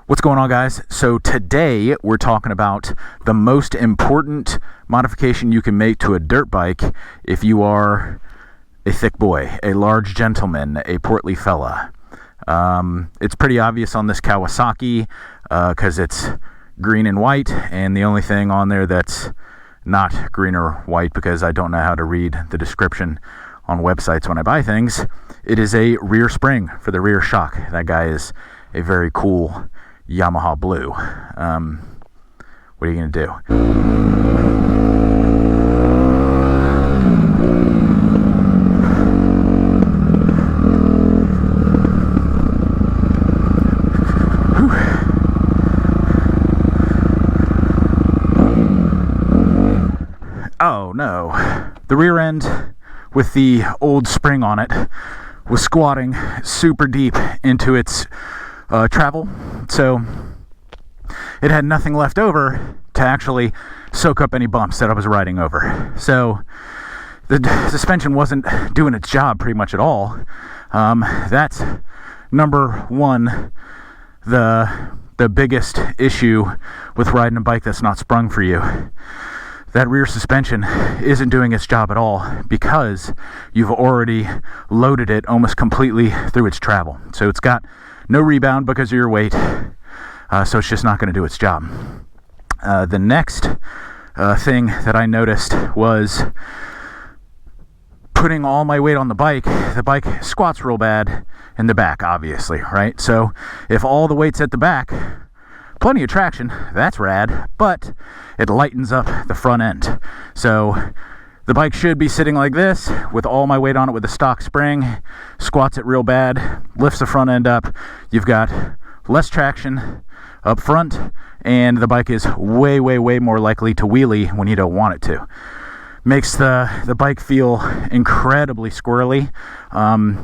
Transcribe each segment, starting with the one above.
What's going on, guys? So today we're talking about the most important modification you can make to a dirt bike if you are a thick boy, a large gentleman, a portly fella. It's pretty obvious on this Kawasaki because it's green and white, and the only thing on there that's not green or white, because I don't know how to read the description on websites when I buy things, it is a rear spring for the rear shock. That guy is a very cool Yamaha blue. What are you gonna do? Oh no, the rear end with the old spring on it was squatting super deep into its travel, so it had nothing left over to actually soak up any bumps that I was riding over. So the suspension wasn't doing its job pretty much at all. That's number one, the biggest issue with riding a bike that's not sprung for you. That rear suspension isn't doing its job at all because you've already loaded it almost completely through its travel. So it's got no rebound because of your weight, so it's just not going to do its job. The next thing that I noticed was putting all my weight on the bike. The bike squats real bad in the back, obviously, right? So if all the weight's at the back, plenty of traction, that's rad, but it lightens up the front end. So the bike should be sitting like this with all my weight on it with a stock spring, squats it real bad, lifts the front end up. You've got less traction up front, and the bike is way more likely to wheelie when you don't want it to. Makes the bike feel incredibly squirrely,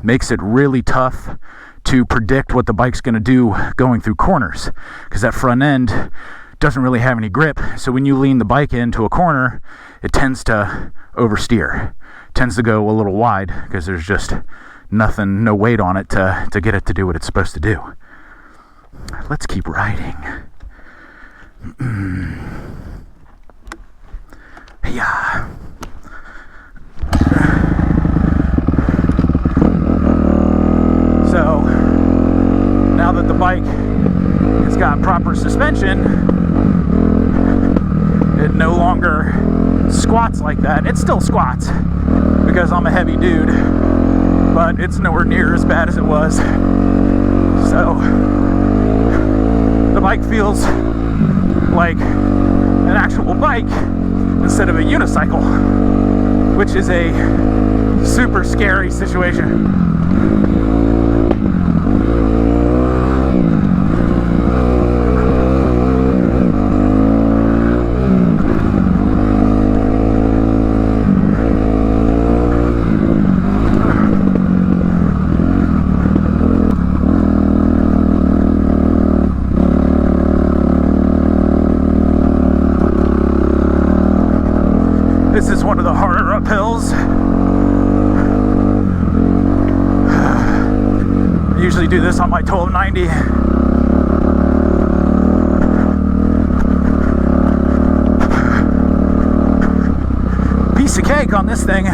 makes it really tough to predict what the bike's going to do going through corners, because that front end doesn't really have any grip. So when you lean the bike into a corner, it tends to oversteer, tends to go a little wide because there's just nothing, no weight on it to get it to do what it's supposed to do. Let's keep riding. Yeah. So now that the bike has got proper suspension, it no longer squats like that. It still squats because I'm a heavy dude, but it's nowhere near as bad as it was. So the bike feels like an actual bike instead of a unicycle, which is a super scary situation. This is one of the harder uphills. I usually do this on my 1290. Piece of cake on this thing.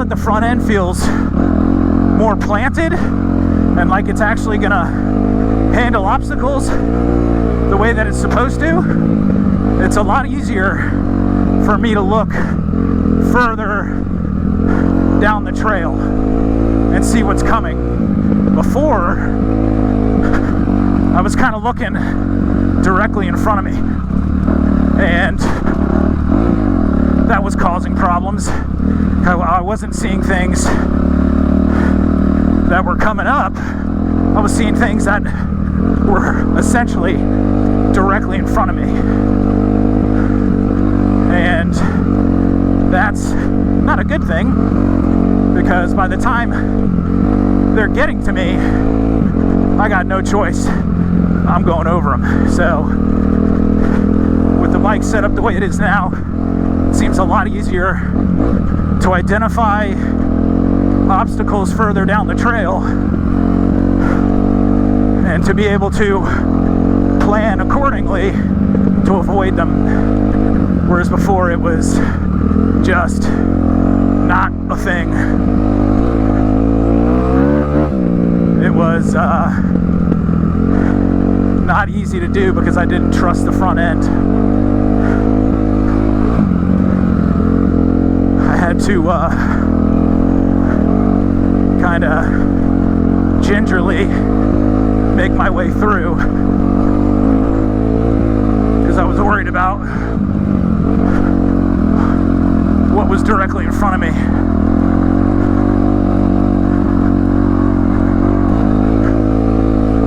The front end feels more planted and like it's actually gonna handle obstacles the way that it's supposed to. It's a lot easier for me to look further down the trail and see what's coming. Before, I was kind of looking directly in front of me, and that was causing problems. I wasn't seeing things that were coming up. I was seeing things that were essentially directly in front of me. that's not a good thing, because by the time they're getting to me, I got no choice. I'm going over them. So with the bike set up the way it is now, it seems a lot easier to identify obstacles further down the trail and to be able to plan accordingly to avoid them, whereas before it was just not a thing. It was not easy to do because I didn't trust the front end. I had to kind of gingerly make my way through because I was worried about what was directly in front of me.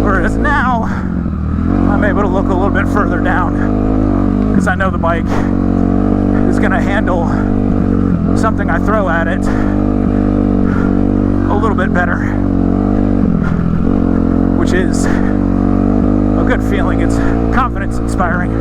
Whereas now I'm able to look a little bit further down because I know the bike is going to handle something I throw at it a little bit better, which is a good feeling. It's confidence inspiring.